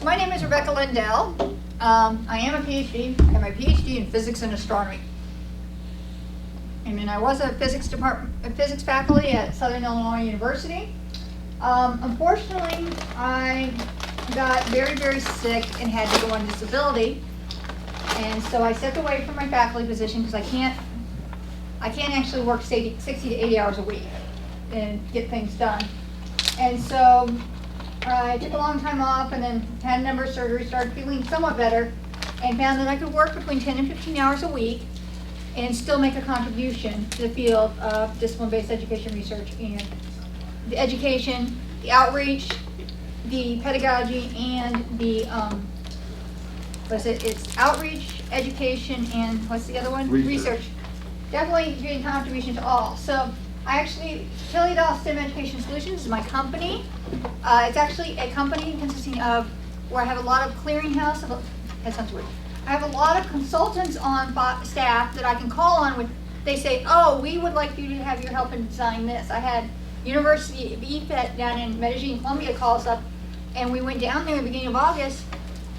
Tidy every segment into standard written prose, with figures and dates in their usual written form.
So my name is Rebecca Lindell. I am a PhD. I have my PhD in physics and astronomy. I was a physics faculty at Southern Illinois University. Unfortunately, I got very, very sick and had to go on disability. And so I stepped away from my faculty position because I can't actually work 60 to 80 hours a week and get things done. And so I took a long time off and then had a number of surgeries, started feeling somewhat better, and found that I could work between 10 and 15 hours a week and still make a contribution to the field of discipline-based education research and the education, the outreach, the pedagogy, and the, it's outreach, education, and what's the other one? Research. Definitely doing contribution to all. So I actually, Lindell STEM Education Solutions is my company. It's actually a company consisting of, where I have a lot of clearinghouse, that sounds weird. I have a lot of consultants on staff that I can call on when they say, oh, we would like you to have your help in design this. I had University of EFET down in Medellin, Colombia call us up, and we went down there at the beginning of August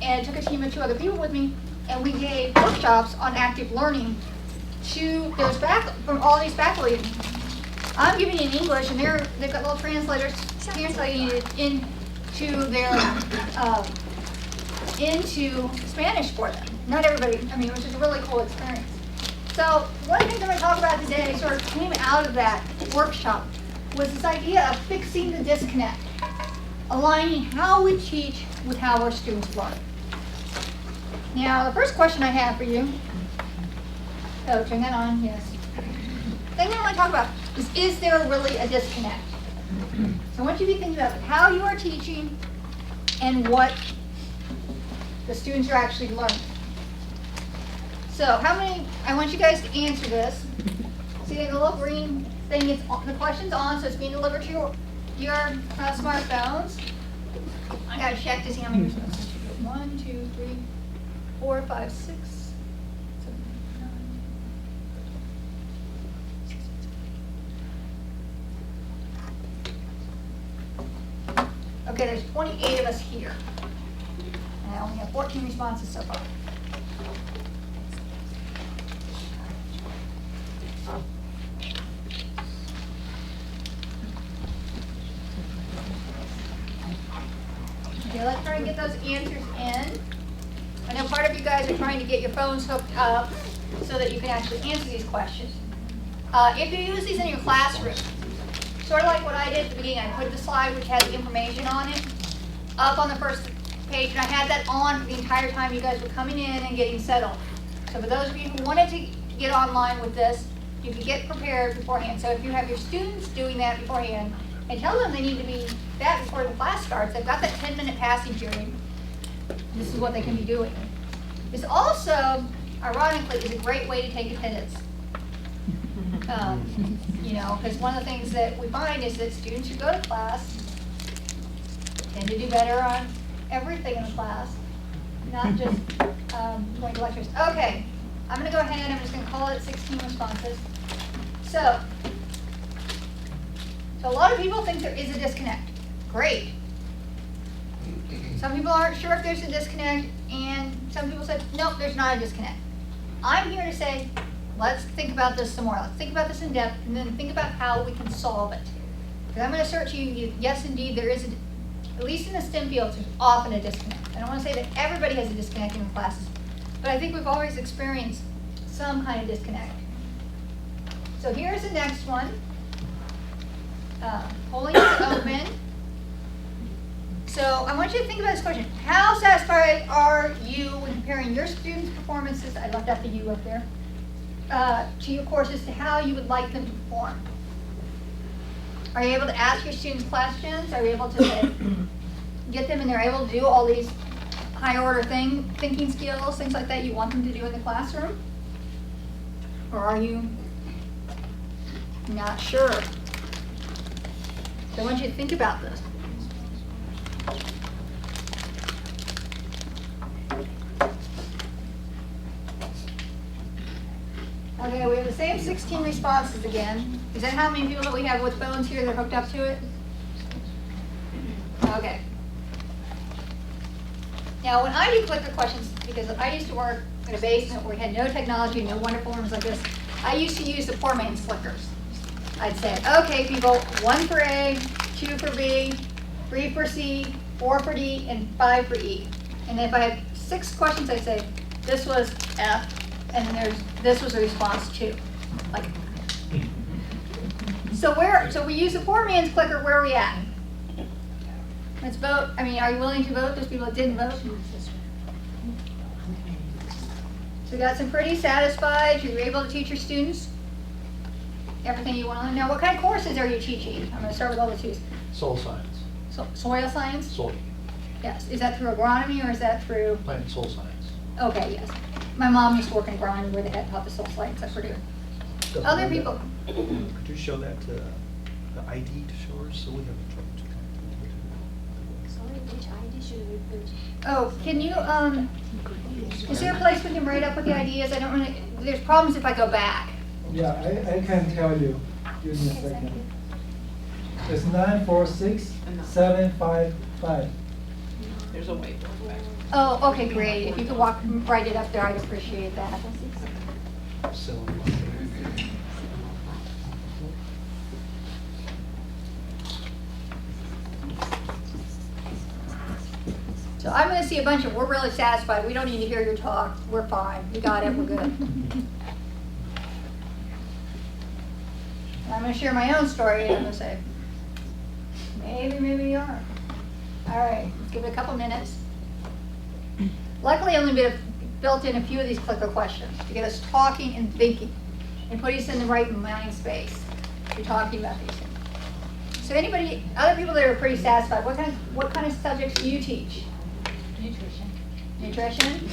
and took a team of 2 other people with me, and we gave workshops on active learning to those from all these faculty. I'm giving it in English, and they've got little translators translating it into their into Spanish for them. Not everybody, which is a really cool experience. So one thing that I'm going to talk about today sort of came out of that workshop was this idea of fixing the disconnect, aligning how we teach with how our students learn. Now, the first question I have for you, turn that on, yes. The thing I want to talk about is there really a disconnect? So I want you to be thinking about how you are teaching and what the students are actually learning. So I want you guys to answer this. See the little green thing, the question's on, so it's being delivered to your smartphones. I gotta check to see how many responses you get. 1, 2, 3, 4, 5, 6, 7, 8, 9. Okay, there's 28 of us here. And I only have 14 responses so far. Okay, let's try and get those answers in. I know part of you guys are trying to get your phones hooked up so that you can actually answer these questions. If you use these in your classroom, sort of like what I did at the beginning, I put the slide which had the information on it up on the first page, and I had that on for the entire time you guys were coming in and getting settled. So for those of you who wanted to get online with this, you could get prepared beforehand. So if you have your students doing that beforehand, and tell them they need to be that before the class starts, they've got that 10-minute passing period. This is what they can be doing. This also, ironically, is a great way to take attendance. Because one of the things that we find is that students who go to class tend to do better on everything in the class, not just going to lectures. Okay, I'm going to go ahead, I'm just going to call it 16 responses. So a lot of people think there is a disconnect. Great. Some people aren't sure if there's a disconnect, and some people said, nope, there's not a disconnect. I'm here to say, let's think about this some more. Let's think about this in depth, and then think about how we can solve it. Because I'm going to assert to you, yes, indeed, there is, at least in the STEM fields, there's often a disconnect. I don't want to say that everybody has a disconnect in the classes, but I think we've always experienced some kind of disconnect. So here's the next one. Polling is open. So I want you to think about this question. How satisfied are you when comparing your students' performances, I left out the U up there, to your courses to how you would like them to perform? Are you able to ask your students questions? Are you able to get them and they're able to do all these higher order thinking skills, things like that you want them to do in the classroom? Or are you not sure? So I want you to think about this. Okay, we have the same 16 responses again. Is that how many people that we have with phones here that are hooked up to it? Okay. Now, when I do clicker questions, because I used to work in a basement where we had no technology, no wonderful rooms like this, I used to use the poor man's clickers. I'd say, okay, people, 1 for A, 2 for B, 3 for C, 4 for D, and 5 for E. And if I had 6 questions, I'd say, this was F, and this was a response to. Like, so we use the poor man's clicker, where are we at? Let's vote. I mean, are you willing to vote? Those people that didn't vote. So we got some pretty satisfied. You're able to teach your students everything you want to learn. Now, what kind of courses are you teaching? I'm going to start with all the twos. Soil science. Soil science? Soil. Yes. Is that through agronomy or is that through? Plant and soil science. Okay, yes. My mom used to work in agronomy where they had taught the soil science at Purdue. Other people. Could you show that the ID to show us so we have a trouble to Sorry, which ID should we put? Oh, can you, is there a place we can write up what the idea is? I don't really, there's problems if I go back. Yeah, I can tell you. Give me a second. It's 946-755. There's a whiteboard back. Oh, okay, great. If you could write it up there, I'd appreciate that. sell? So I'm going to see a bunch of, we're really satisfied. We don't need to hear your talk. We're fine. We got it. We're good. And I'm going to share my own story, and I'm going to say, maybe you aren't. All right, let's give it a couple minutes. Luckily, I only built in a few of these clicker questions to get us talking and thinking and put us in the right mind space to talking about these things. So anybody, other people that are pretty satisfied, what kind of subjects do you teach? Nutrition?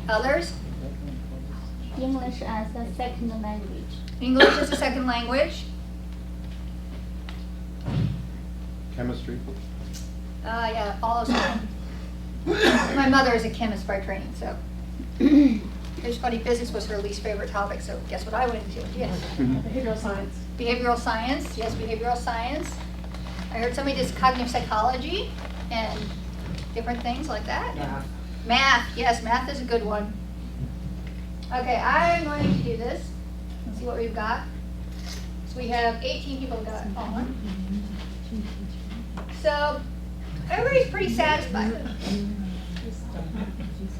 Others? English as a second language. English as a second language? Chemistry. Yeah, all those things. My mother is a chemist by training, so. It's funny, physics was her least favorite topic, so guess what I went into? Yes. Behavioral science. Behavioral science, yes, behavioral science. I heard somebody does cognitive psychology and different things like that. Math. Math, yes, math is a good one. Okay, I'm going to do this. Let's see what we've got. So we have 18 people got on. So everybody's pretty satisfied.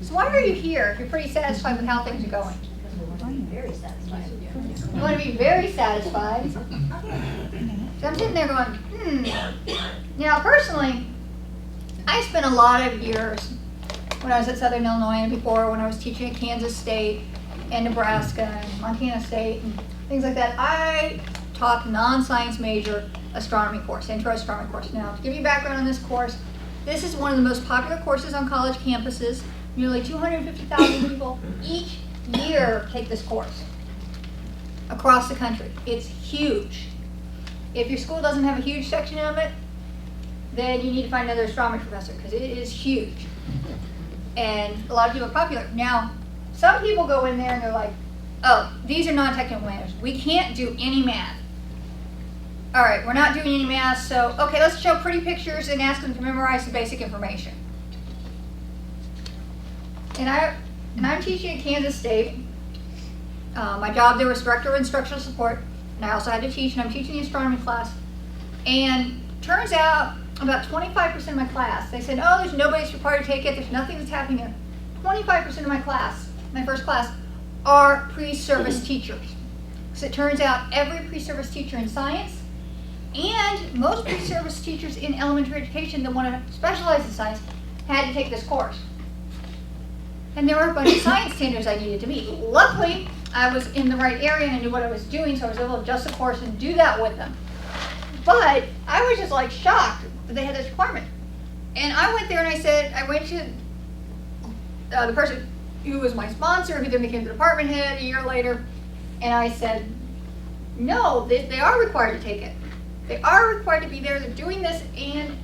So why are you here if you're pretty satisfied with how things are going? Very satisfied. You want to be very satisfied. So I'm sitting there going, Now, personally, I spent a lot of years when I was at Southern Illinois and before when I was teaching at Kansas State and Nebraska and Montana State and things like that. I taught non-science major astronomy course, intro astronomy course. Now, to give you background on this course, this is one of the most popular courses on college campuses. Nearly 250,000 people each year take this course across the country. It's huge. If your school doesn't have a huge section of it, then you need to find another astronomy professor because it is huge. And a lot of people are popular. Now, some people go in there and they're like, oh, these are non-technical matters. We can't do any math. All right, we're not doing any math, so okay, let's show pretty pictures and ask them to memorize the basic information. And I'm teaching at Kansas State. My job there was director of instructional support, and I also had to teach, and I'm teaching the astronomy class. And turns out about 25% of my class, they said, oh, there's nobody's required to take it, there's nothing that's happening there. 25% of my class, my first class, are pre-service teachers. So it turns out every pre-service teacher in science and most pre-service teachers in elementary education that want to specialize in science had to take this course. And there were a bunch of science standards I needed to meet. Luckily, I was in the right area and I knew what I was doing, so I was able to adjust the course and do that with them. But I was just like shocked that they had this requirement. And I went there and I said, I went to the person who was my sponsor, who then became the department head a year later, and I said, no, they are required to take it. They are required to be there, they're doing this, and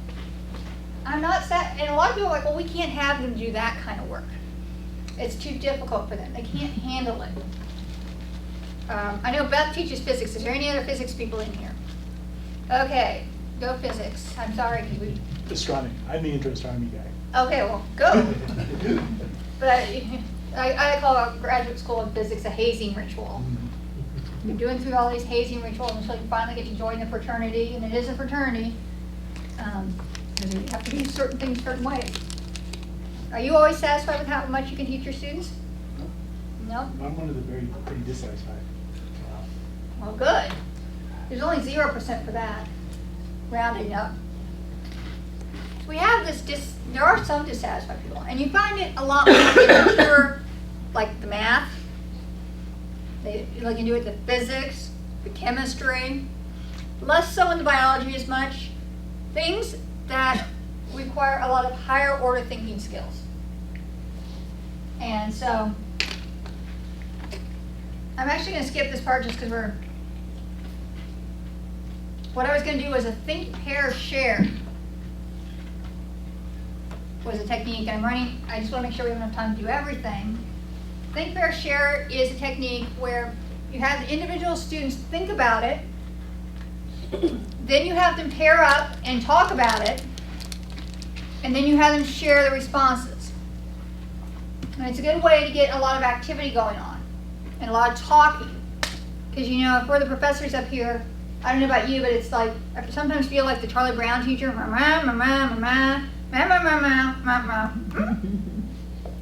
I'm not sad. And a lot of people are like, well, we can't have them do that kind of work. It's too difficult for them. They can't handle it. I know Beth teaches physics. Is there any other physics people in here? Okay. go physics. I'm sorry, because we, Astronomy. I'm the intro astronomy guy. okay, well, go. But I call graduate school in physics a hazing ritual. You're doing through all these hazing rituals until you finally get to join the fraternity, and it is a fraternity. Because you have to do certain things certain ways. Are you always satisfied with how much you can teach your students? No? I'm one of the pretty dissatisfied. Well, good. There's only 0% for that, rounding up. So we have this, there are some dissatisfied people, and you find it a lot more in pure, like the math. They can do it the physics, the chemistry, less so in the biology as much. Things that require a lot of higher order thinking skills. And so, I'm actually going to skip this part just because what I was going to do was a think, pair, share was a technique. I'm running, I just want to make sure we have enough time to do everything. Think, pair, share is a technique where you have the individual students think about it, then you have them pair up and talk about it, and then you have them share the responses. And it's a good way to get a lot of activity going on and a lot of talking. Because you know, if we're the professors up here, I don't know about you, but it's like, I sometimes feel like the Charlie Brown teacher. Do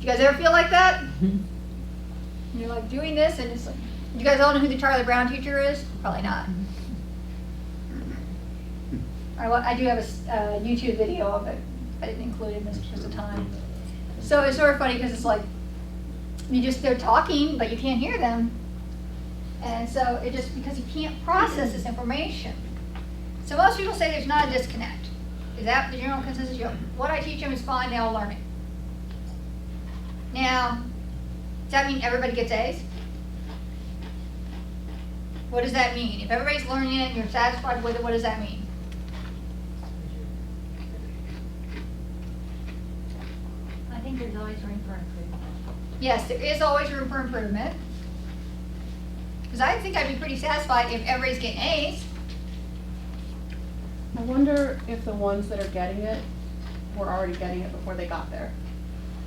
you guys ever feel like that? You're like doing this, and it's like, you guys all know who the Charlie Brown teacher is? Probably not. I do have a YouTube video of it. I didn't include it in this because of time. So it's sort of funny because it's like, they're talking, but you can't hear them. And so it just, because you can't process this information. So most people say there's not a disconnect. Is that the general consensus? What I teach them is fine, they all learn it. Now, does that mean everybody gets A's? What does that mean? If everybody's learning it and you're satisfied with it, what does that mean? I think there's always room for improvement. Yes, there is always room for improvement. Because I think I'd be pretty satisfied if everybody's getting A's. I wonder if the ones that are getting it were already getting it before they got there.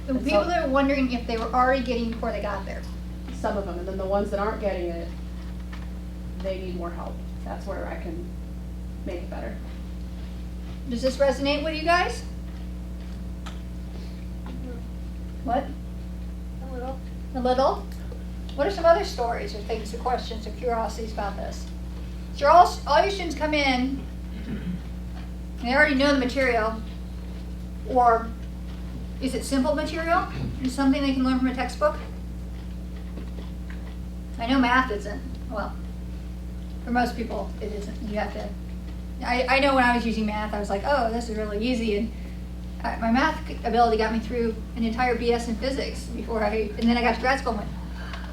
The And people so- that are wondering if they were already getting before they got there. Some of them, and then the ones that aren't getting it, they need more help. That's where I can make it better. Does this resonate with you guys? What? A little. A little? What are some other stories or things or questions or curiosities about this? So all your students come in, and they already know the material, or is it simple material? Is it something they can learn from a textbook? I know math isn't. Well, for most people it isn't. You have to, I know when I was using math, I was like, oh, this is really easy, and my math ability got me through an entire BS in physics and then I got to grad school and went,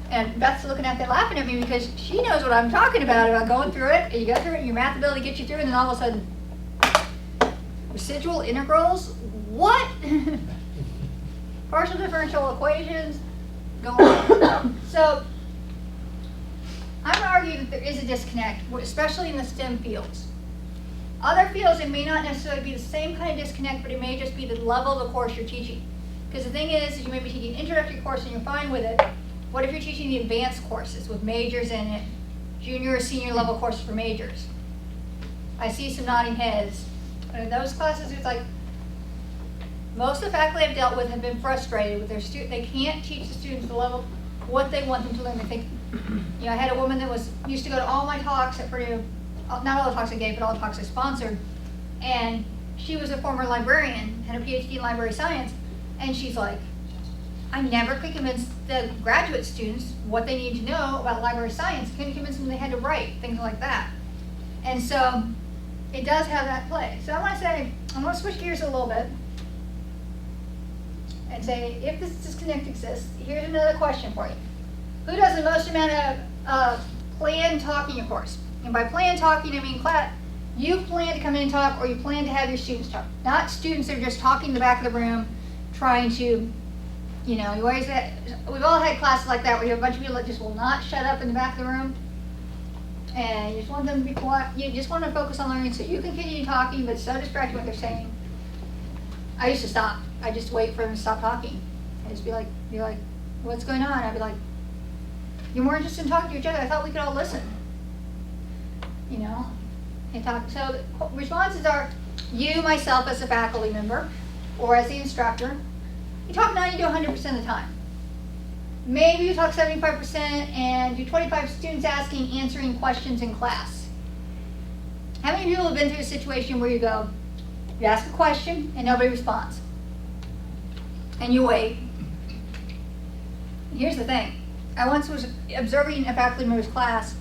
and Beth's looking at that laughing at me because she knows what I'm talking about going through it, and you go through it, and your math ability gets you through, and then all of a sudden, residual integrals? What? Partial differential equations? Go on. So, I'm going to argue that there is a disconnect, especially in the STEM fields. Other fields, it may not necessarily be the same kind of disconnect, but it may just be the level of the course you're teaching. Because the thing is you may be teaching an introductory course and you're fine with it. What if you're teaching the advanced courses with majors in it, junior or senior level courses for majors? I see some nodding heads. In those classes, it's like, most of the faculty I've dealt with have been frustrated with their students. They can't teach the students the level, what they want them to learn. They think, I had a woman that used to go to all my talks at Purdue, not all the talks I gave, but all the talks I sponsored, and she was a former librarian, had a PhD in library science, and she's like, I never could convince the graduate students what they need to know about library science. Couldn't convince them they had to write, things like that. And so, it does have that play. So I want to switch gears a little bit and say, if this disconnect exists, here's another question for you. Who does the most amount of planned talking in your course? And by planned talking, I mean you plan to come in and talk, or you plan to have your students talk. Not students that are just talking in the back of the room, trying to, we've all had classes like that where you have a bunch of people that just will not shut up in the back of the room. and you just want them to be quiet, you just want to focus on learning so you can continue talking, but so distracted what they're saying. I used to stop. I just wait for them to stop talking. I just be like, what's going on? I'd be like, you're more interested in talking to each other. I thought we could all listen. You know, and talk. So the responses are, you, myself, as a faculty member, or as the instructor, you talk 90 to 100% of the time. Maybe you talk 75% and you 25 students asking, answering questions in class. How many people have been through a situation where you ask a question and nobody responds? And you wait. Here's the thing. I once was observing a faculty member's class,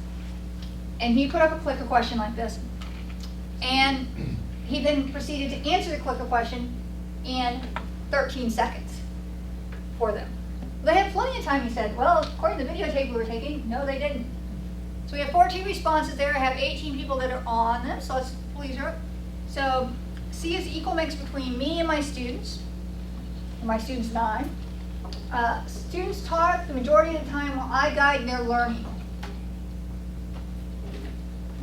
and he put up a clicker question like this. And he then proceeded to answer the clicker question in 13 seconds for them. They had plenty of time, he said. Well, according to the videotape we were taking, no, they didn't. So we have 14 responses there. I have 18 people that are on them, so let's please her. So C is equal mix between me and my students, and my students and I. Students talk the majority of the time while I guide their learning.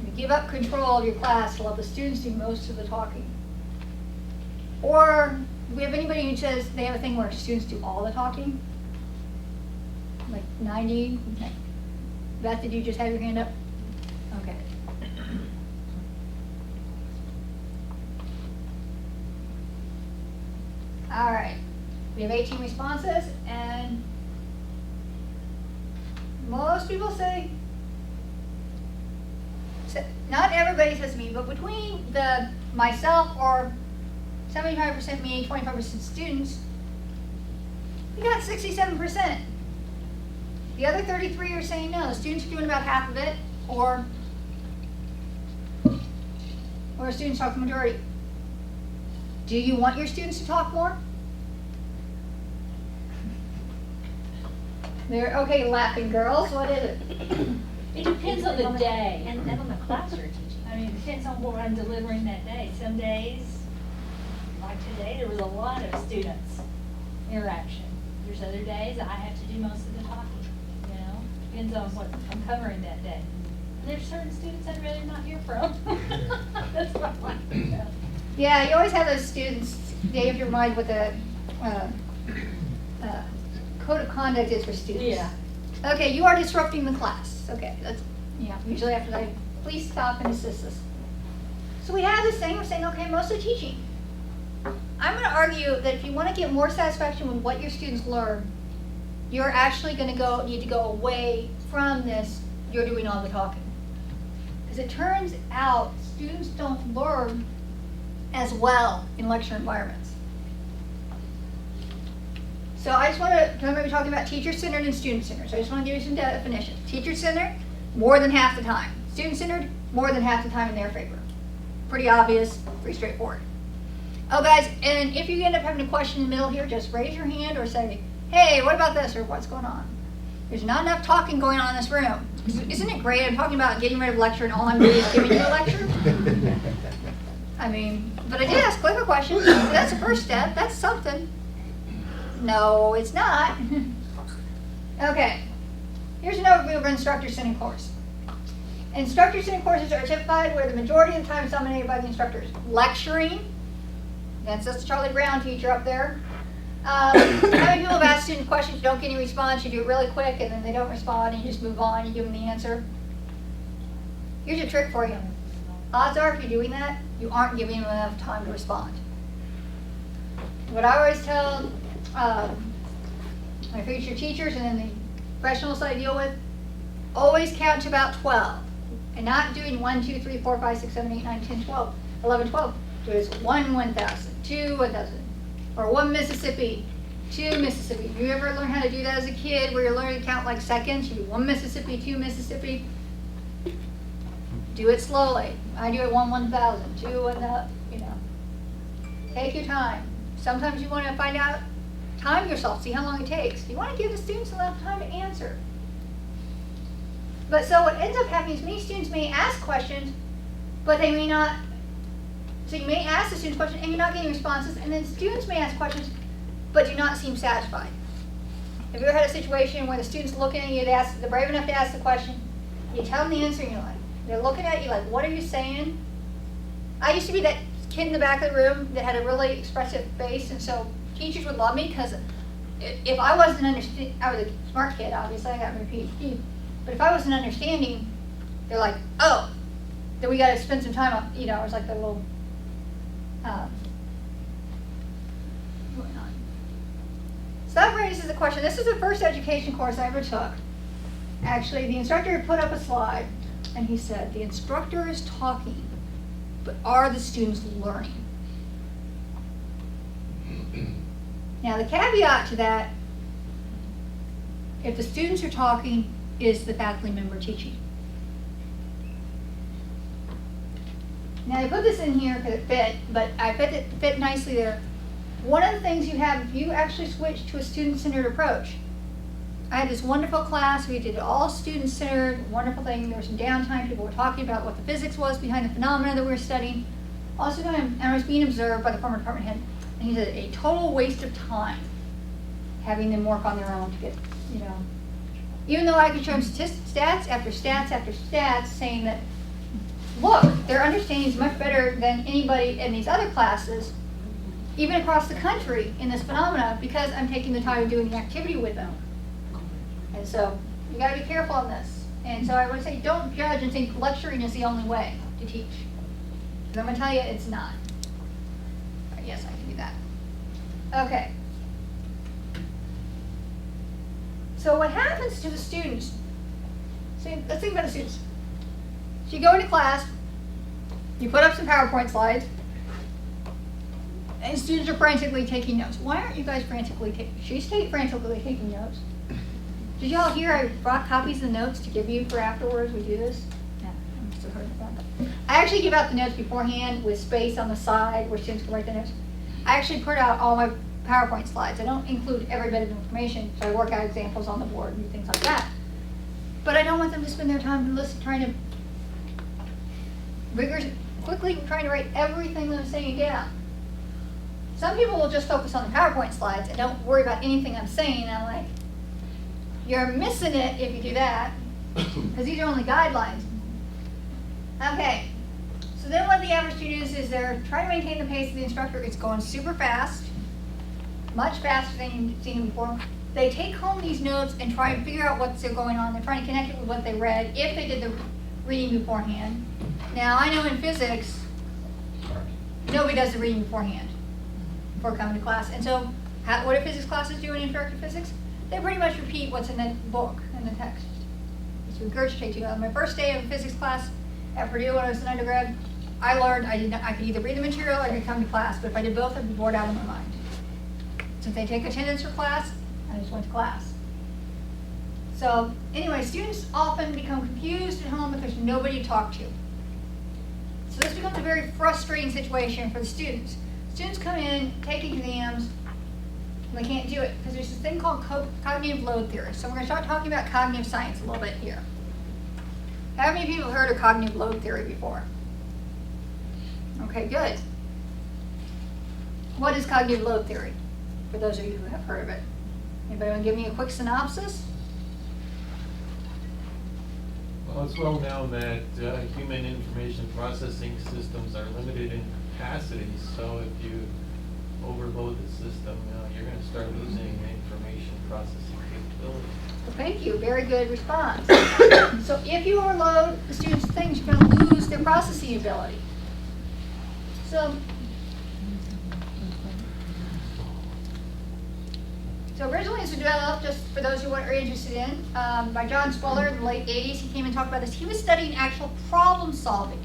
You give up control of your class to let the students do most of the talking. Or do we have anybody who says they have a thing where students do all the talking? Like 90? Beth, did you just have your hand up? Okay. All right. We have 18 responses, and most people say, not everybody says me, but between myself or 75% me, 25% students, we got 67%. The other 33 are saying no. The students are doing about half of it, or students talk the majority. Do you want your students to talk more? They're okay, laughing girls. What is it? It depends on the day and on the class you're teaching. I mean, it depends on what I'm delivering that day. Some days, like today, there was a lot of students interaction. There's other days I have to do most of the talking. You know, depends on what I'm covering that day. And there's certain students I'd rather not hear from. That's what I want to know. Yeah, you always have those students. They have your mind what the code of conduct is for students. Yeah. Okay, you are disrupting the class. Okay, that's usually after that, please stop and assist us. So we have this thing. We're saying, okay, mostly teaching. I'm going to argue that if you want to get more satisfaction with what your students learn, you're actually going to need to go away from this. You're doing all the talking, because it turns out students don't learn as well in lecture environments. So I just want to, I'm going to be talking about teacher-centered and student-centered. So I just want to give you some definitions. Teacher-centered, more than half the time. Student-centered, more than half the time in their favor. Pretty obvious, pretty straightforward. Oh guys, and if you end up having a question in the middle here, just raise your hand or say, hey, what about this, or what's going on? There's not enough talking going on in this room. Isn't it great? I'm talking about getting rid of lecture and all I'm doing is giving you a lecture. I mean, but I did ask clicker questions. That's the first step. That's something. No, it's not. Okay, here's an overview of an instructor-centered course. Instructor-centered courses are typified where the majority of the time is dominated by the instructors. Lecturing, that's the Charlie Brown teacher up there. How many people have asked student questions, you don't get any response, you do it really quick, and then they don't respond, and you just move on, you give them the answer? Here's a trick for you. Odds are if you're doing that, you aren't giving them enough time to respond. What I always tell my future teachers and then the professionals I deal with, always count to about 12. And not doing 1, 2, 3, 4, 5, 6, 7, 8, 9, 10, 12, 11, 12. Do it as 1, 1,000, 2, 1,000. Or 1 Mississippi, 2 Mississippi. Do you ever learn how to do that as a kid where you're learning to count like seconds? You do 1 Mississippi, 2 Mississippi. Do it slowly. I do it 1, 1,000, 2, 1,000, you know. Take your time. Sometimes you want to find out, time yourself, see how long it takes. You want to give the students enough time to answer. But so what ends up happening is many students may ask questions, but they may not. So you may ask the students questions and you're not getting responses, and then students may ask questions, but do not seem satisfied. Have you ever had a situation where the student's looking at you, they're brave enough to ask the question, you tell them the answer, and you're like, They're looking at you like, what are you saying? I used to be that kid in the back of the room that had a really expressive face, and so teachers would love me because if I wasn't understanding, I was a smart kid, obviously, I got my PhD, but if I wasn't understanding, they're like, oh, then we got to spend some time on, you know, it was like the little, going on. So that raises the question. This is the first education course I ever took. Actually, the instructor put up a slide, and he said, the instructor is talking, but are the students learning? Now, the caveat to that, if the students are talking, is the faculty member teaching? Now, I put this in here because it fit, but I fit nicely there. One of the things you have, if you actually switch to a student-centered approach, I had this wonderful class, we did it all student-centered, wonderful thing, there was some downtime, people were talking about what the physics was behind the phenomena that we were studying. Also, and I was being observed by the former department head, and he said, a total waste of time having them work on their own to get, you know. Even though I could show them stats after stats after stats saying that, look, their understanding is much better than anybody in these other classes, even across the country in this phenomena, because I'm taking the time of doing the activity with them. And so, you gotta be careful on this. And so I would say, don't judge and think lecturing is the only way to teach. Because I'm gonna tell you, it's not. Yes, I can do that. Okay. So what happens to the students? So let's think about the students. So you go into class, you put up some PowerPoint slides, and students are frantically taking notes. Why aren't you guys frantically taking? She's frantically taking notes. Did y'all hear I brought copies of the notes to give you for afterwards? We do this? Yeah, I'm still heard about that. I actually give out the notes beforehand with space on the side where students can write the notes. I actually put out all my PowerPoint slides. I don't include every bit of information, so I work out examples on the board and things like that. But I don't want them to spend their time trying to quickly trying to write everything that I'm saying down. Some people will just focus on the PowerPoint slides and don't worry about anything I'm saying. And I'm like, you're missing it if you do that, because these are only guidelines. Okay, so then what the average student is they're trying to maintain the pace of the instructor. It's going super fast, much faster than you've seen before. They take home these notes and try and figure out what's going on. They're trying to connect it with what they read, if they did the reading beforehand. Now, I know in physics, nobody does the reading beforehand before coming to class. And so, what do physics classes do in interactive physics? They pretty much repeat what's in the book, in the text. It's regurgitate to you. On my first day of physics class at Purdue when I was an undergrad, I learned I could either read the material or I could come to class, but if I did both, I'd be bored out of my mind. Since they take attendance for class, I just went to class. So anyway, students often become confused at home if there's nobody to talk to. So this becomes a very frustrating situation for the students. Students come in, take exams, and they can't do it because there's this thing called cognitive load theory. So we're going to start talking about cognitive science a little bit here. How many people have heard of cognitive load theory before? Okay, good. What is cognitive load theory, for those of you who have heard of it? Anybody want to give me a quick synopsis? Well, it's well known that human information processing systems are limited in capacity, so if you overload the system, you're going to start losing information processing capability. Well, thank you. Very good response. So if you overload the students' things, you're going to lose their processing ability. So originally it was developed, just for those who are interested in, by John Sweller in the late 80s. He came and talked about this. He was studying actual problem solving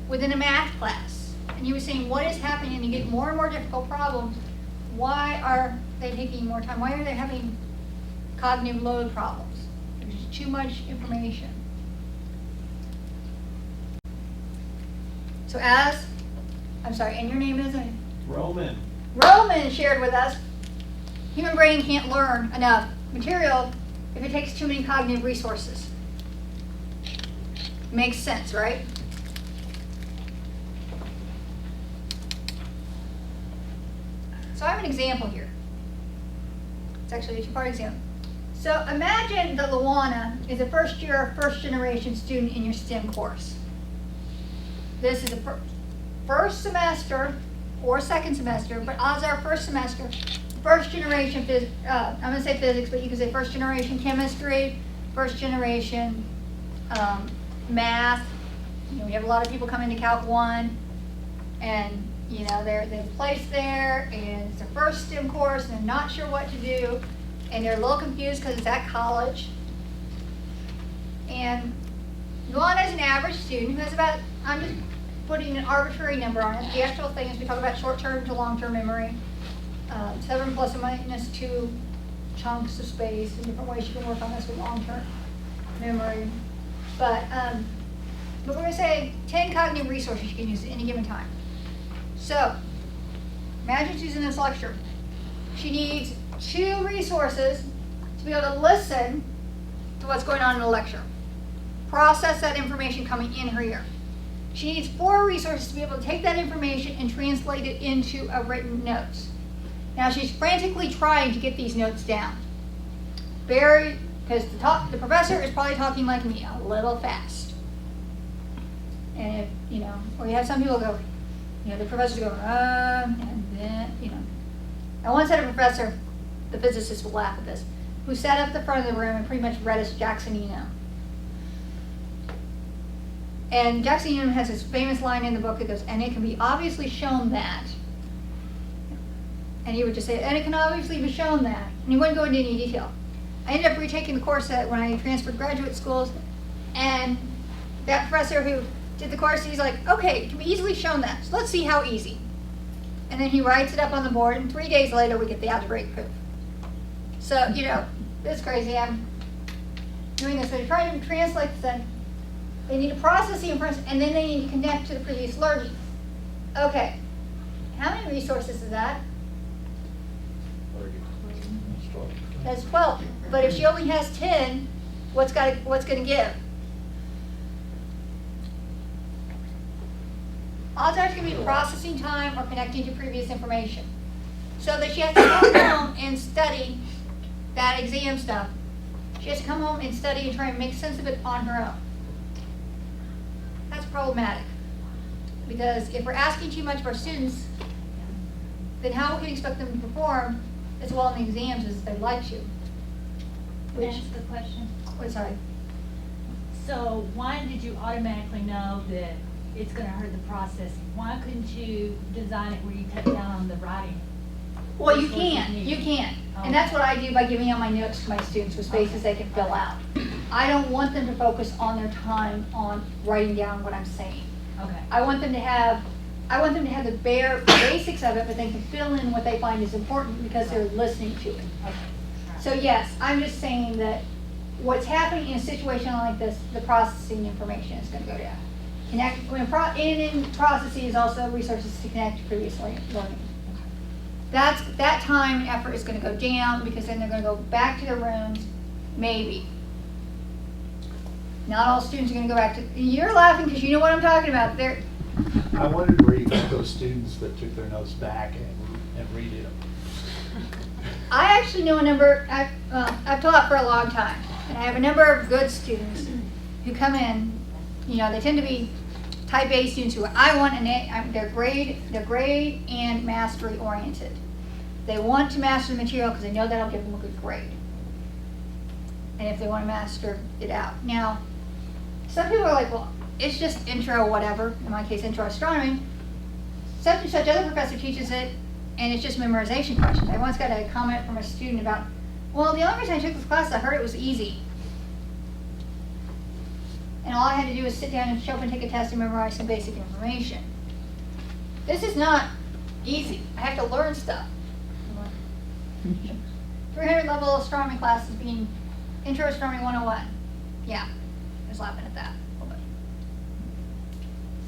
within a math class. And he was saying, what is happening? And you get more and more difficult problems. Why are they taking more time? Why are they having cognitive load problems? There's just too much information. So and your name is? Roman. Roman shared with us, human brain can't learn enough material if it takes too many cognitive resources. Makes sense, right? So I have an example here. It's actually a two-part example. So imagine that Luana is a first year, first generation student in your STEM course. This is a first semester or second semester, but odds are first semester, first generation, I'm gonna say physics, but you can say first generation chemistry, first generation math. You know, we have a lot of people come into Calc 1 and you know, they're placed there and it's their first STEM course and they're not sure what to do and they're a little confused because it's at college. And Luana is an average student who has about, I'm just putting an arbitrary number on it. The actual thing is we talk about short-term to long-term memory. 7 plus or minus 2 chunks of space and different ways you can work on this with long-term memory. But we're going to say 10 cognitive resources you can use at any given time. So, imagine she's in this lecture. She needs 2 resources to be able to listen to what's going on in the lecture. Process that information coming in her ear. She needs 4 resources to be able to take that information and translate it into a written notes. Now she's frantically trying to get these notes down. Because the professor is probably talking like me, a little fast. And if, you know, or you have some people go, you know, the professors go, and then, you know. I once had a professor, the physicist will laugh at this, who sat up the front of the room and pretty much read us Jacksonino. And Jacksonino has this famous line in the book that goes, and it can be obviously shown that. And he would just say, and it can obviously be shown that. And he wouldn't go into any detail. I ended up retaking the course when I transferred to graduate schools, and that professor who did the course, he's like, okay, it can be easily shown that, so let's see how easy. And then he writes it up on the board, and 3 days later we get the algebraic proof. So, you know, it's crazy. I'm doing this, so they're trying to translate this. They need to process the information, and then they need to connect to the previous learning. Okay, how many resources is that? That's 12. But if she only has 10, what's going to give? Odds are it's going to be processing time or connecting to previous information. So that she has to come home and study that exam stuff. She has to come home and study and try and make sense of it on her own. That's problematic. Because if we're asking too much of our students, then how we can expect them to perform as well in the exams as they'd like to. Which, That's the question. sorry. So why did you automatically know that it's going to hurt the processing? Why couldn't you design it where you cut down on the writing? Well, you can. And that's what I do by giving out my notes to my students with spaces they can fill out. I don't want them to focus on their time on writing down what I'm saying. Okay. I want them to have the bare basics of it, but they can fill in what they find is important because they're listening to it. Okay. So yes, I'm just saying that what's happening in a situation like this, the processing information is going to go down. In processing is also resources to connect to previous learning. That time and effort is going to go down because then they're going to go back to their rooms, maybe. Not all students are going to go back to, you're laughing because you know what I'm talking about. I wondered where you got those students that took their notes back and redid them. I actually know a number, I've taught for a long time, and I have a number of good students who come in, you know, they tend to be type A students who I want an A, they're grade and mastery oriented. They want to master the material because they know that'll give them a good grade. And if they want to master it out. Now, some people are like, well, it's just intro whatever, in my case intro astronomy. Such and such other professor teaches it, and it's just memorization questions. I once got a comment from a student about, well, the only reason I took this class, I heard it was easy. And all I had to do was sit down and show up and take a test and memorize some basic information. This is not easy. I have to learn stuff. 300 level astronomy classes being Intro Astronomy 101. Yeah, I was laughing at that a little bit.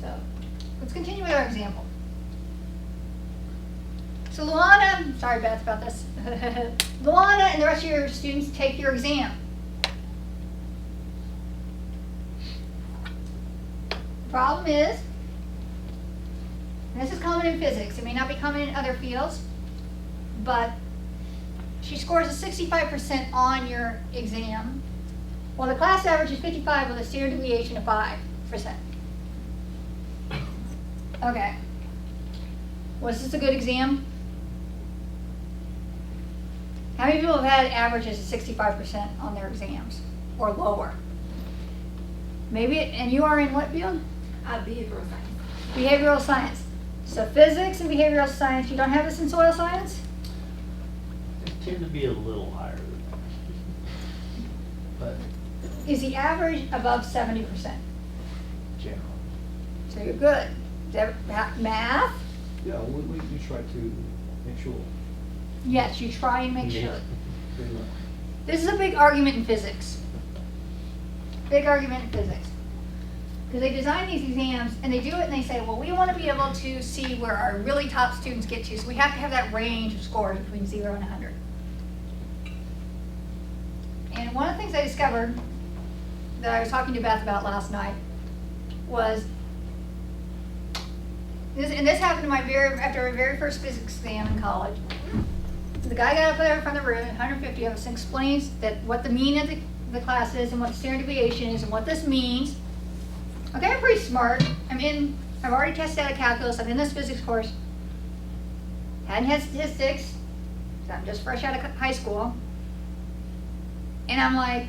So, let's continue with our example. So Luana, sorry Beth about this. Luana and the rest of your students take your exam. The problem is, and this is common in physics, it may not be common in other fields, but she scores a 65% on your exam, while the class average is 55 with a standard deviation of 5%. Okay. Was this a good exam? How many people have had averages of 65% on their exams or lower? Maybe, and you are in what field? Behavioral science. Behavioral science. So physics and behavioral science, you don't have this in soil science? They tend to be a little higher than that. But Is the average above 70%? generally. So you're good. Is that math? Yeah, we try to make sure. Yes, you try and make Yeah. sure. This is a big argument in physics. Big argument in physics. Because they design these exams and they do it and they say, well, we want to be able to see where our really top students get to, so we have to have that range of scores between 0 and 100. And one of the things I discovered that I was talking to Beth about last night was, this happened to after my very first physics exam in college. The guy got up there in front of the room, 150 of us, and explains that what the mean of the class is and what the standard deviation is and what this means. Okay, I'm pretty smart. I've already tested out of calculus. I'm in this physics course. Hadn't had statistics. So I'm just fresh out of high school. And I'm like,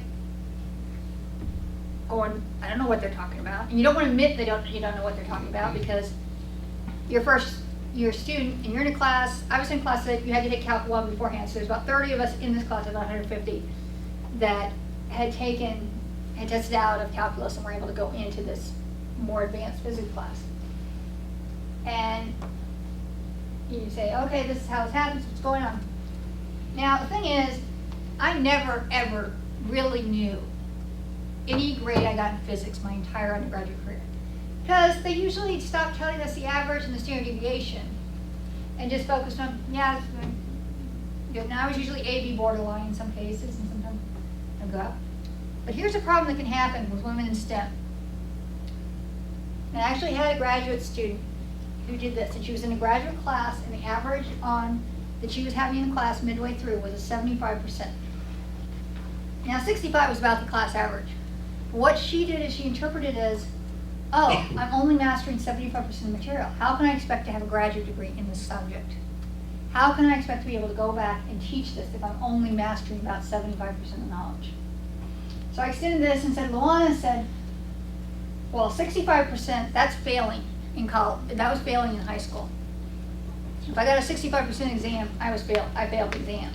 going, I don't know what they're talking about. And you don't want to admit you don't know what they're talking about because you're a student and you're in a class. I was in a class that you had to take Calc 1 beforehand. So there's about 30 of us in this class, about 150, that had tested out of calculus and were able to go into this more advanced physics class. And you say, okay, this is how this happens, what's going on. Now, the thing is, I never, ever really knew any grade I got in physics my entire undergraduate career. Because they usually stop telling us the average and the standard deviation and just focused on, yeah, this is good. Now I was usually A-B borderline in some cases, and sometimes I'd go up. But here's a problem that can happen with women in STEM. And I actually had a graduate student who did this, and she was in a graduate class, and the average that she was having in the class midway through was a 75%. Now 65 was about the class average. What she did is she interpreted it as, oh, I'm only mastering 75% of the material. How can I expect to have a graduate degree in this subject? How can I expect to be able to go back and teach this if I'm only mastering about 75% of knowledge? So I extended this and said, Luana said, well, 65%, that's failing in college. That was failing in high school. If I got a 65% exam, I failed the exam.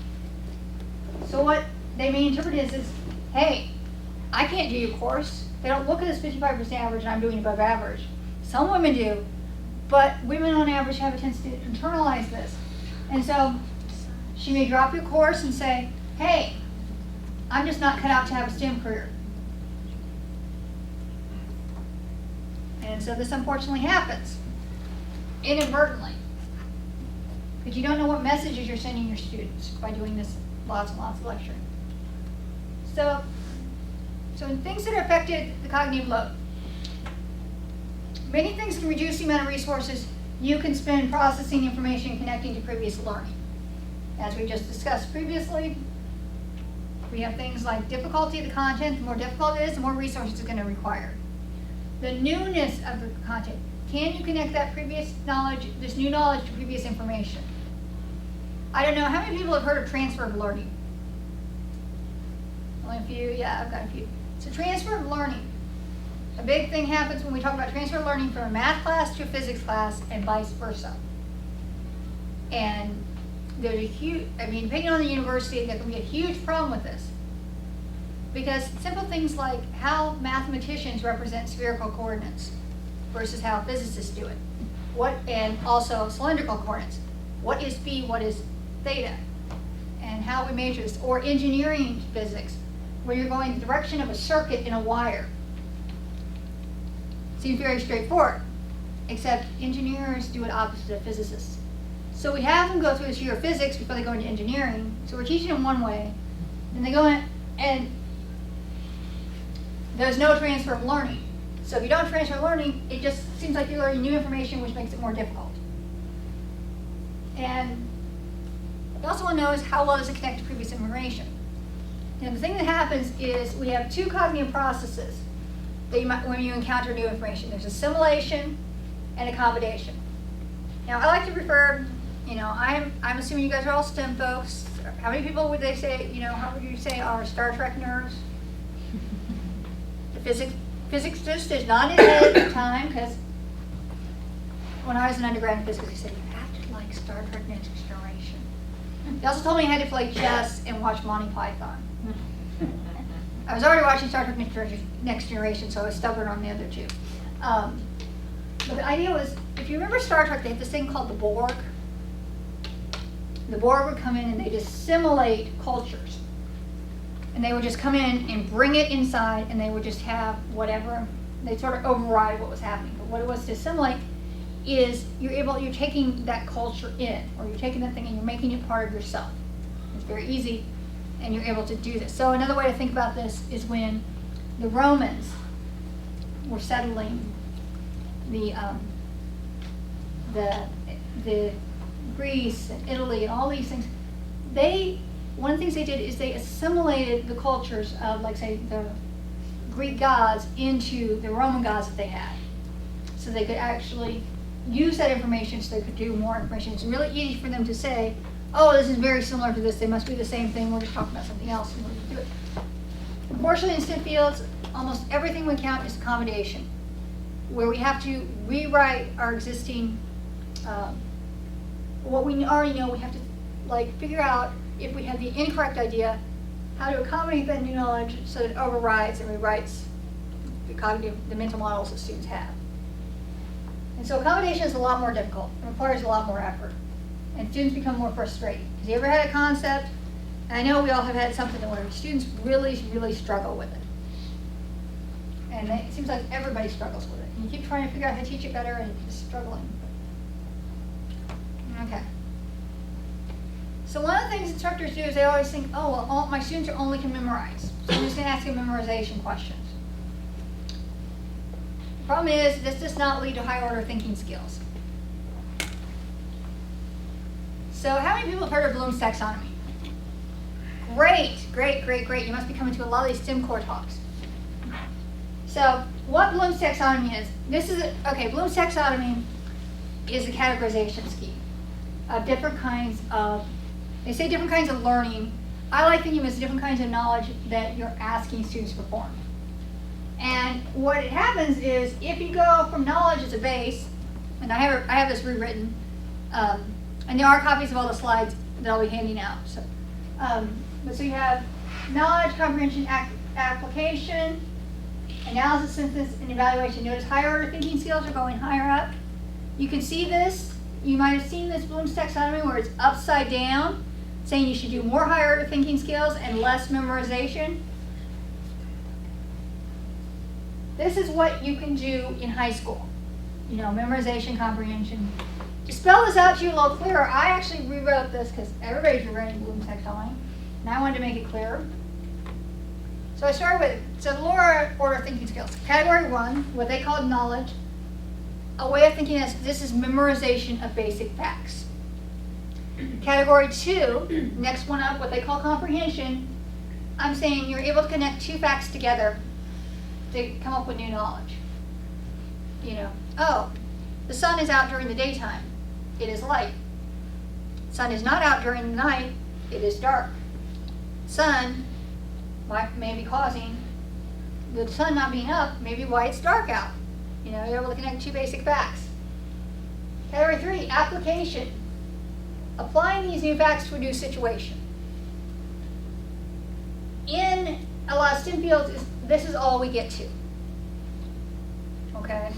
So what they may interpret is, hey, I can't do your course. They don't look at this 55% average and I'm doing above average. Some women do, but women on average have a tendency to internalize this. And so she may drop your course and say, hey, I'm just not cut out to have a STEM career. And so this unfortunately happens, inadvertently. Because you don't know what messages you're sending your students by doing this lots and lots of lecturing. So in things that affected the cognitive load, many things can reduce the amount of resources you can spend processing information and connecting to previous learning. As we just discussed previously, we have things like difficulty of the content. The more difficult it is, the more resources it's going to require. The newness of the content. Can you connect that previous knowledge, this new knowledge, to previous information? I don't know, how many people have heard of transfer of learning? Only a few? Yeah, I've got a few. So transfer of learning. A big thing happens when we talk about transfer of learning from a math class to a physics class and vice versa. And there's a huge, depending on the university, there can be a huge problem with this. Because simple things like how mathematicians represent spherical coordinates versus how physicists do it. And also cylindrical coordinates. What is phi, what is theta? And how we measure this. Or engineering physics, where you're going the direction of a circuit in a wire. Seems very straightforward, except engineers do it opposite of physicists. So we have them go through this year of physics before they go into engineering. So we're teaching them one way, then they go in, and there's no transfer of learning. So if you don't transfer learning, it just seems like you're learning new information, which makes it more difficult. And We also want to know is how well does it connect to previous information. And the thing that happens is we have two cognitive processes that you might, when you encounter new information. There's assimilation and accommodation. Now, I like to refer, I'm assuming you guys are all STEM folks. How many people would they say, how would you say are Star Trek nerds? The physicist is nodding his head at the time, because when I was an undergrad in physics, they said, you have to like Star Trek Next Generation. They also told me I had to play chess and watch Monty Python. I was already watching Star Trek Next Generation, so I was stubborn on the other two. But the idea was, if you remember Star Trek, they had this thing called the Borg. The Borg would come in and they'd assimilate cultures. And they would just come in and bring it inside, and they would just have whatever. They'd sort of override what was happening. But what it was to assimilate is you're taking that culture in, or you're taking that thing and you're making it part of yourself. It's very easy, and you're able to do this. So another way to think about this is when the Romans were settling the Greece and Italy and all these things, one of the things they did is they assimilated the cultures of, like, say, the Greek gods into the Roman gods that they had. So they could actually use that information so they could do more information. It's really easy for them to say, oh, this is very similar to this, they must be the same thing, we're just talking about something else, and we're going to do it. Unfortunately, in STEM fields, almost everything we count is accommodation, where we have to rewrite our existing, what we already know. We have to figure out, if we have the incorrect idea, how to accommodate that new knowledge so that it overrides and rewrites the mental models that students have. And so accommodation is a lot more difficult. It requires a lot more effort. And students become more frustrated. Have you ever had a concept? And I know we all have had something where students really, really struggle with it. And it seems like everybody struggles with it. And you keep trying to figure out how to teach it better, and you're just struggling. Okay. So one of the things instructors do is they always think, oh, well, all my students are only can memorize. So I'm just going to ask them memorization questions. The problem is, this does not lead to high order thinking skills. So how many people have heard of Bloom's Taxonomy? Great, great, great, great. You must be coming to a lot of these STEM core talks. So what Bloom's Taxonomy is, Bloom's Taxonomy is a categorization scheme of different kinds of, they say different kinds of learning. I like thinking of as different kinds of knowledge that you're asking students to perform. And what it happens is, if you go from knowledge as a base, and I have this rewritten, and there are copies of all the slides that I'll be handing out. So, so you have knowledge, comprehension, application, analysis, synthesis, and evaluation. Notice higher order thinking skills are going higher up. You can see this. You might have seen this Bloom's Taxonomy where it's upside down, saying you should do more higher order thinking skills and less memorization. This is what you can do in high school. Memorization, comprehension. To spell this out to you a little clearer, I actually rewrote this because everybody's rewriting Bloom's Taxonomy, and I wanted to make it clearer. So I started with, lower order thinking skills. Category 1, what they call knowledge. A way of thinking is, this is memorization of basic facts. Category 2, next one up, what they call comprehension. I'm saying you're able to connect two facts together to come up with new knowledge. Oh, the sun is out during the daytime. It is light. Sun is not out during the night. It is dark. Sun may be causing the sun not being up, maybe why it's dark out. You're able to connect two basic facts. Category 3, application. Applying these new facts to a new situation. In a lot of STEM fields, this is all we get to. Okay?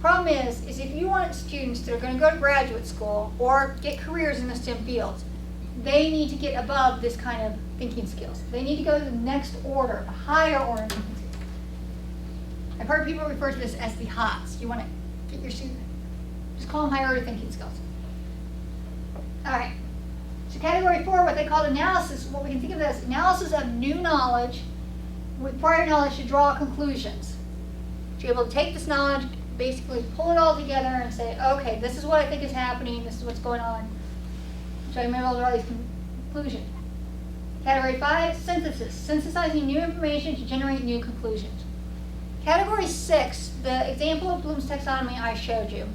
Problem is if you want students that are going to go to graduate school or get careers in the STEM fields, they need to get above this kind of thinking skills. They need to go to the next order, a higher order thinking skills. I've heard people refer to this as the HOTS. You want to get your student, just call them higher order thinking skills. All right. So category 4, what they call analysis, what we can think of as analysis of new knowledge with prior knowledge to draw conclusions. So you're able to take this knowledge, basically pull it all together and say, okay, this is what I think is happening, this is what's going on. So I'm able to draw these conclusion. Category 5, synthesis, synthesizing new information to generate new conclusions. Category 6, the example of Bloom's taxonomy I showed you,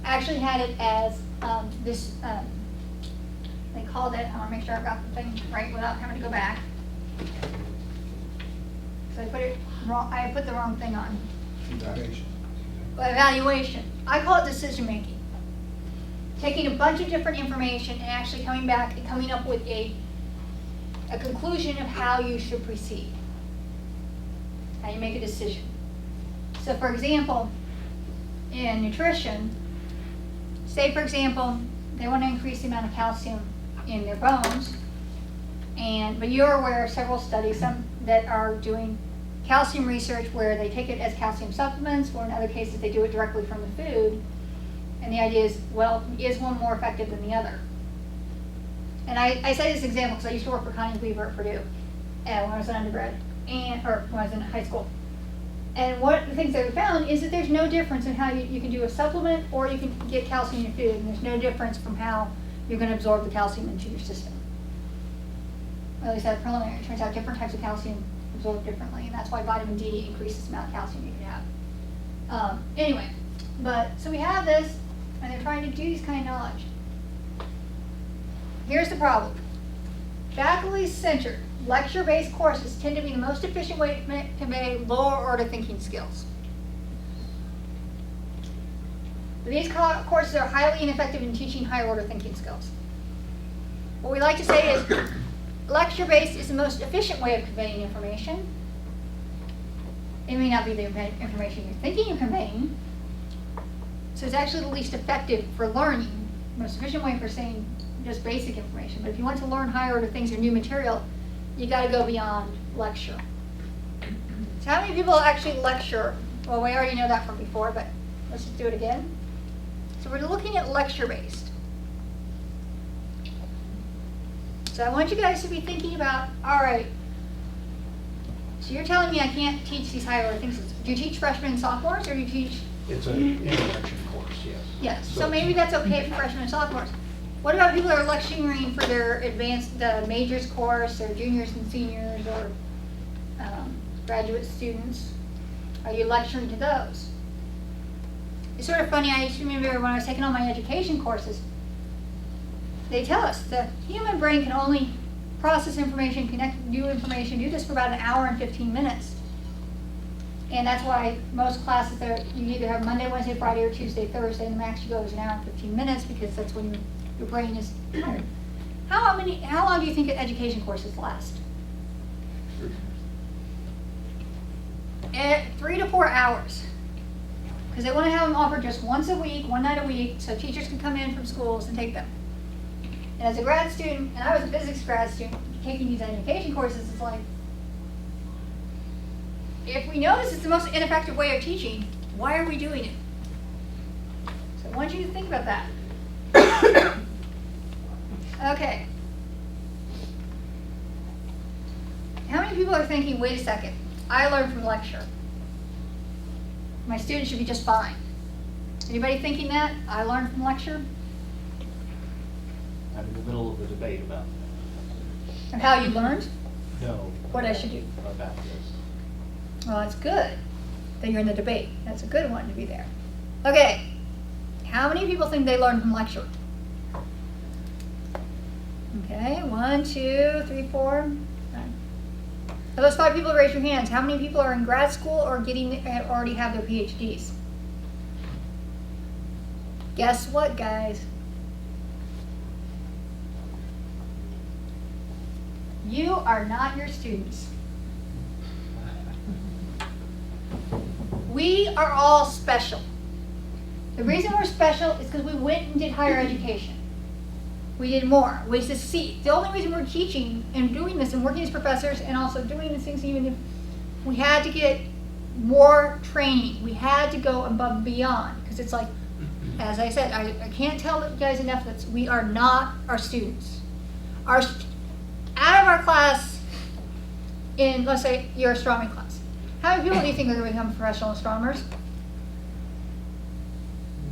actually had it as they called it, I want to make sure I got the thing right without having to go back. So I put it wrong, I put the wrong thing on. Evaluation. I call it decision making. Taking a bunch of different information and actually coming back and coming up with a conclusion of how you should proceed. How you make a decision. So for example, in nutrition, say for example, they want to increase the amount of calcium in their bones, but you're aware of several studies, some that are doing calcium research where they take it as calcium supplements, or in other cases they do it directly from the food. And the idea is, well, is one more effective than the other? And I say this example because I used to work for Connie Weaver at Purdue when I was an undergrad, or when I was in high school. And one of the things that we found is that there's no difference in how you can do a supplement or you can get calcium in your food, and there's no difference from how you're going to absorb the calcium into your system. Or at least that's preliminary. It turns out different types of calcium absorb differently, and that's why vitamin D increases the amount of calcium you can have. Anyway, so we have this, and they're trying to do these kind of knowledge. Here's the problem. Faculty-centered, lecture-based courses tend to be the most efficient way to convey lower-order thinking skills. These courses are highly ineffective in teaching higher-order thinking skills. What we like to say is lecture-based is the most efficient way of conveying information. It may not be the information you're thinking you're conveying, so it's actually the least effective for learning, the most efficient way for saying just basic information. But if you want to learn higher order things or new material, you got to go beyond lecture. So how many people actually lecture? Well, we already know that from before, but let's just do it again. So we're looking at lecture-based. So I want you guys to be thinking about, all right, so you're telling me I can't teach these higher order things. Do you teach freshmen and sophomores, or do you teach? It's an introduction course, yes. Yes, so maybe that's okay for freshmen and sophomores. What about people that are lecturing for their advanced majors course, or juniors and seniors, or graduate students? Are you lecturing to those? It's sort of funny, I used to remember when I was taking all my education courses, they tell us the human brain can only process information, connect new information, do this for about an hour and 15 minutes. And that's why most classes, you either have Monday, Wednesday, Friday, or Tuesday, Thursday, and the max you go is an hour and 15 minutes because that's when your brain is tired. How long do you think education courses last? 3 to 4 hours. Because they want to have them offered just once a week, one night a week, so teachers can come in from schools and take them. And as a grad student, and I was a physics grad student, taking these education courses, it's like, if we know this is the most ineffective way of teaching, why are we doing it? So I want you to think about that. Okay. How many people are thinking, wait a second, I learned from lecture. My students should be just fine. Anybody thinking that? I learned from lecture? I'm in the middle of a debate about Or how you learned? that. No. What I should do? About this. Well, that's good that you're in the debate. That's a good one to be there. Okay. How many people think they learned from lecture? Okay, 1, 2, 3, 4. Of those 5 people, raise your hands. How many people are in grad school or already have their PhDs? Guess what, guys? You are not your students. We are all special. The reason we're special is because we went and did higher education. We did more. We succeed. The only reason we're teaching and doing this and working as professors and also doing these things, even if we had to get more training, we had to go above and beyond. Because it's like, as I said, I can't tell you guys enough that we are not our students. Out of our class, in, let's say, your astronomy class, how many people do you think are going to become professional astronomers?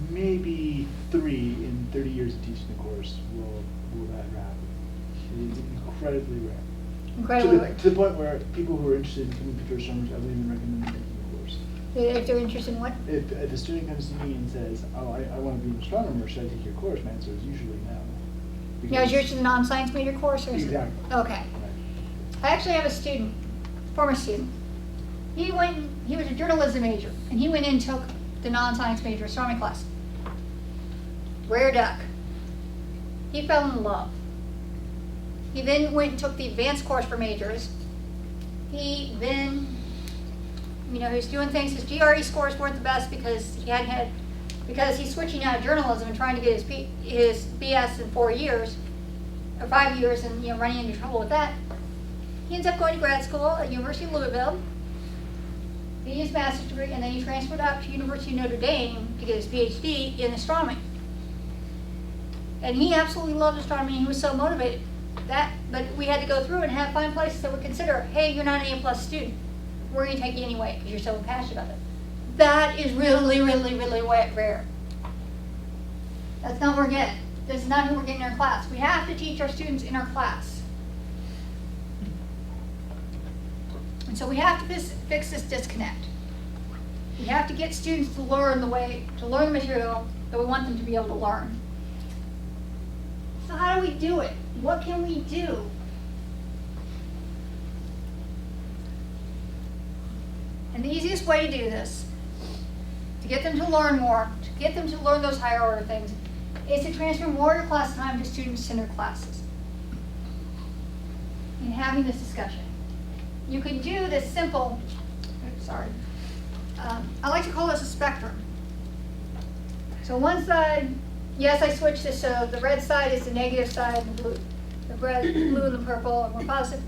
Maybe 3 in 30 years of teaching the course will that happen. It is incredibly rare. Incredibly rare. To the point where people who are interested in becoming future astronomers, I wouldn't even recommend them taking a course. If they're interested in what? If a student comes to me and says, oh, I want to be an astronomer, should I take your course? My answer is usually no. Now, is Because- yours a non-science major course or is it? Exactly. Okay. Right. I actually have a student, former student. He was a journalism major, and he went in and took the non-science major astronomy class. Rare duck. He fell in love. He then went and took the advanced course for majors. He then, he was doing things, his GRE scores weren't the best because because he's switching out of journalism and trying to get his BS in 4 years, or 5 years, and running into trouble with that. He ends up going to grad school at University of Louisville, getting his master's degree, and then he transferred up to University of Notre Dame to get his PhD in astronomy. And he absolutely loved astronomy, and he was so motivated. But we had to go through and find places that would consider, hey, you're not an A+ student. We're going to take you anyway because you're so passionate about it. That is really, really, really rare. That's not what we're getting. This is not who we're getting in our class. We have to teach our students in our class. And so we have to fix this disconnect. We have to get students to learn the material that we want them to be able to learn. So how do we do it? What can we do? And the easiest way to do this, to get them to learn more, to get them to learn those higher order things, is to transfer more of your class time to student-centered classes. And having this discussion. You can do this simple, I like to call this a spectrum. So one side, yes, I switched this, so the red side is the negative side, the blue and the purple are more positive,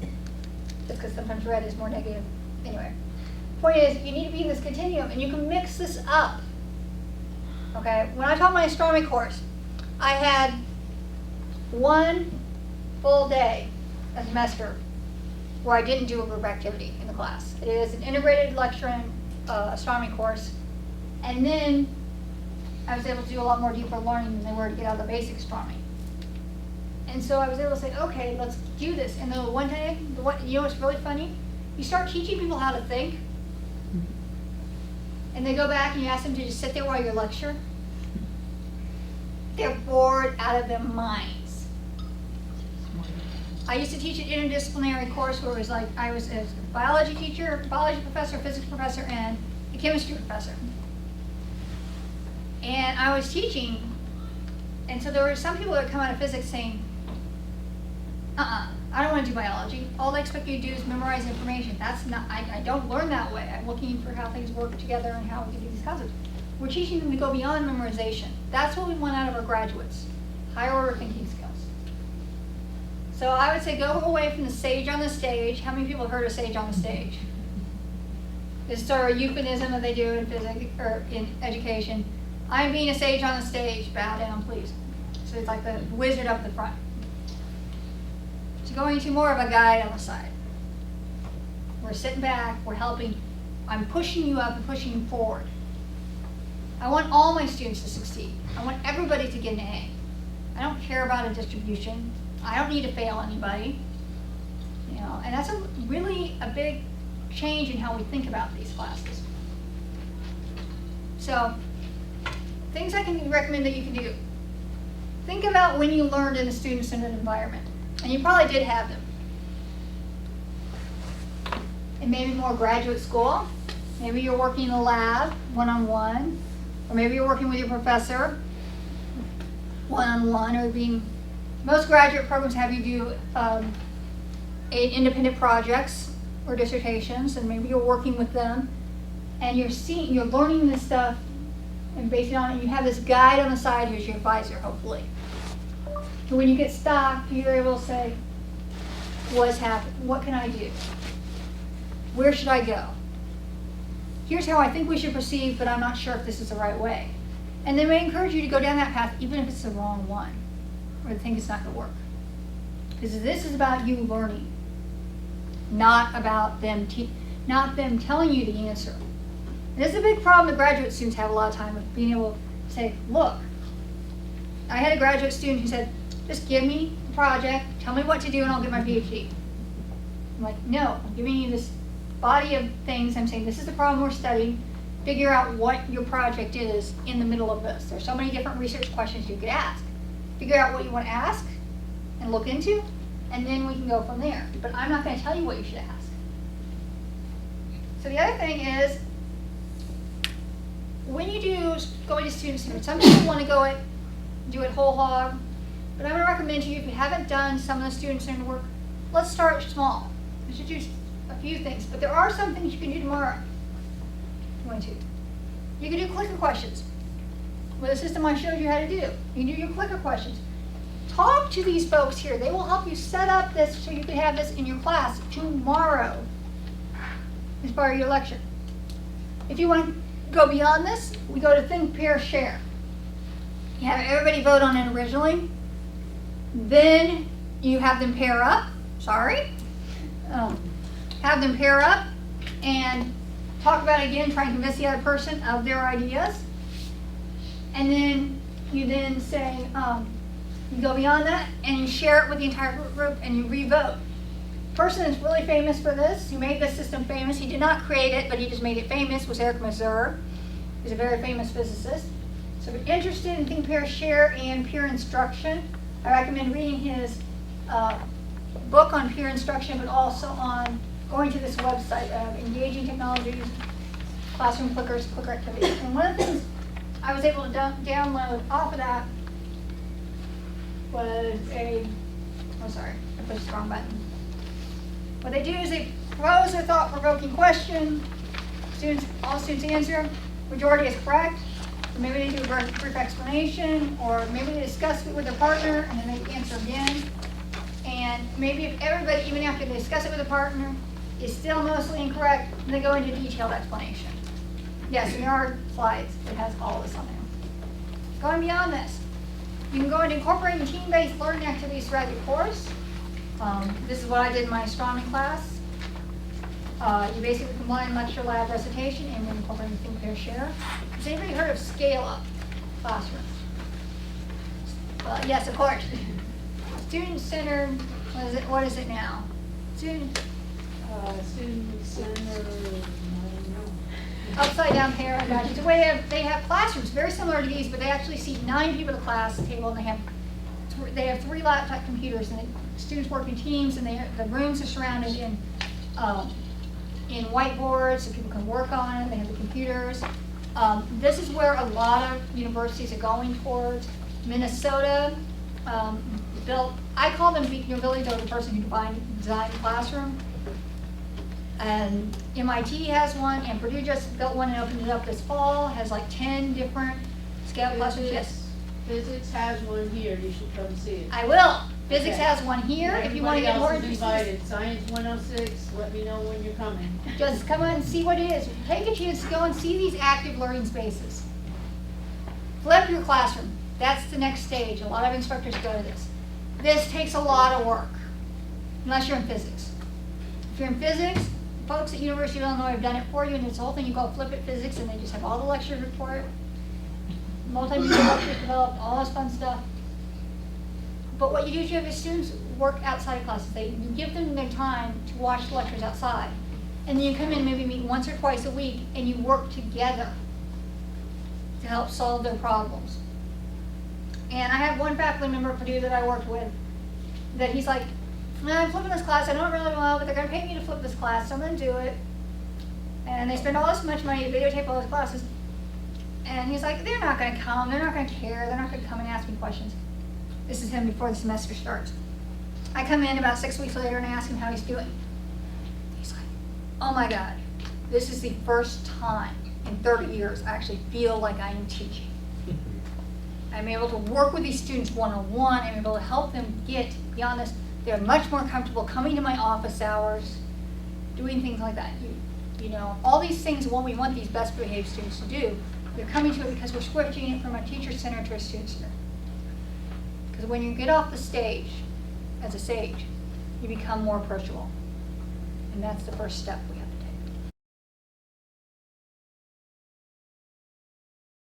just because sometimes red is more negative. Anyway, point is, you need to be in this continuum, and you can mix this up. Okay, when I taught my astronomy course, I had one full day a semester where I didn't do a group activity in the class. It is an integrated lecture and astronomy course, and then I was able to do a lot more deeper learning than they were to get out of the basic astronomy. And so I was able to say, okay, let's do this. And the one day, you know what's really funny? You start teaching people how to think, and they go back and you ask them to just sit there while you lecture. They're bored out of their minds. I used to teach an interdisciplinary course where it was like I was a biology teacher, biology professor, physics professor, and a chemistry professor. And I was teaching, and so there were some people that would come out of physics saying, I don't want to do biology. All they expect you to do is memorize information. That's not, I don't learn that way. I'm looking for how things work together and how we can do these concepts. We're teaching them to go beyond memorization. That's what we want out of our graduates, higher order thinking skills. So I would say go away from the sage on the stage. How many people have heard of sage on the stage? It's sort of a euphemism that they do in physics or in education. I'm being a sage on the stage. Bow down, please. So it's like the wizard up the front. So going to more of a guide on the side. We're sitting back. We're helping. I'm pushing you up and pushing you forward. I want all my students to succeed. I want everybody to get an A. I don't care about a distribution. I don't need to fail anybody. And that's really a big change in how we think about these classes. So, things I can recommend that you can do. Think about when you learned in a student-centered environment. And you probably did have them. And maybe more graduate school. Maybe you're working in a lab, one-on-one. Or maybe you're working with your professor, one-on-one, or most graduate programs have you do independent projects or dissertations, and maybe you're working with them, and you're learning this stuff, and based on it, you have this guide on the side who's your advisor, hopefully. So when you get stopped, you're able to say, what's happened? What can I do? Where should I go? Here's how I think we should proceed, but I'm not sure if this is the right way. And they may encourage you to go down that path, even if it's the wrong one, or they think it's not going to work. Because this is about you learning, not about them telling you the answer. And this is a big problem that graduate students have a lot of time of being able to say, look, I had a graduate student who said, just give me the project, tell me what to do, and I'll get my PhD. I'm like, no, I'm giving you this body of things. I'm saying this is the problem we're studying. Figure out what your project is in the middle of this. There's so many different research questions you could ask. Figure out what you want to ask and look into, and then we can go from there. But I'm not going to tell you what you should ask. So the other thing is, when you do go into student-centered, some people want to do it whole hog, but I would recommend to you, if you haven't done some of the student-centered work, let's start small. You should do a few things, but there are some things you can do tomorrow. You want to. You can do clicker questions. With the system I showed you how to do. You can do your clicker questions. Talk to these folks here. They will help you set up this so you can have this in your class tomorrow as part of your lecture. If you want to go beyond this, we go to think, pair, share. You have everybody vote on it originally. Then you have them pair up. Have them pair up and talk about it again, try and convince the other person of their ideas. And then you say, you go beyond that and you share it with the entire group and you re-vote. The person that's really famous for this, who made this system famous, he did not create it, but he just made it famous, was Eric Mazur. He's a very famous physicist. So if you're interested in think, pair, share, and peer instruction, I recommend reading his book on peer instruction, but also on going to this website of Engaging Technologies, Classroom Clickers, Clicker Activities. And one of the things I was able to download off of that was I pushed the wrong button. What they do is they pose a thought-provoking question. All students answer. Majority is correct. Or maybe they do a brief explanation, or maybe they discuss it with their partner and then they answer again. And maybe if everybody, even after they discuss it with a partner, is still mostly incorrect, then they go into detailed explanation. Yes, and there are slides that has all of this on there. Going beyond this, you can go into incorporating team-based learning activities throughout your course. This is what I did in my astronomy class. You basically combine lecture, lab, recitation, and then incorporating think, pair, share. Has anybody heard of scale-up classrooms? Yes, of course. Student-centered, what is it now? Student-centered, I don't know. Upside down paradigm. It's a way they have classrooms very similar to these, but they actually seat 9 people at the class table, and they have 3 laptop computers, and the students work in teams, and the rooms are surrounded in whiteboards so people can work on it. They have the computers. This is where a lot of universities are going towards. Minnesota built, I call them Beacon Village, though the person who designed the classroom. And MIT has one, and Purdue just built one and opened it up this fall. It has like 10 different scale classrooms. Yes. Physics has one here, you should come see it. I will. Physics Okay. has one here. If you want to get more Everybody interested, else is invited. Science 106, let me know when you're coming. just come on and see what it is. Take a chance to go and see these active learning spaces. Flip your classroom. That's the next stage. A lot of instructors go to this. This takes a lot of work, unless you're in physics. If you're in physics, folks at University of Illinois have done it for you, and it's the whole thing. You go flip it physics, and they just have all the lectures report, multimedia lectures developed, all this fun stuff. But what you do is you have your students work outside of classes. You give them their time to watch the lectures outside. And then you come in and maybe meet once or twice a week, and you work together to help solve their problems. And I have one faculty member at Purdue that I worked with that he's like, I'm flipping this class, I know it really well, but they're going to pay me to flip this class, so I'm going to do it. And they spend all this much money to videotape all those classes. And he's like, they're not going to come, they're not going to care, they're not going to come and ask me questions. This is him before the semester starts. I come in about 6 weeks later and I ask him how he's doing. He's like, oh my God, this is the first time in 30 years I actually feel like I am teaching. I'm able to work with these students one-on-one. I'm able to help them get beyond this. They're much more comfortable coming to my office hours, doing things like that. You know, all these things, what we want these best behaved students to do, they're coming to it because we're switching it from a teacher center to a student center. Because when you get off the stage as a sage, you become more approachable. And that's the first step we have.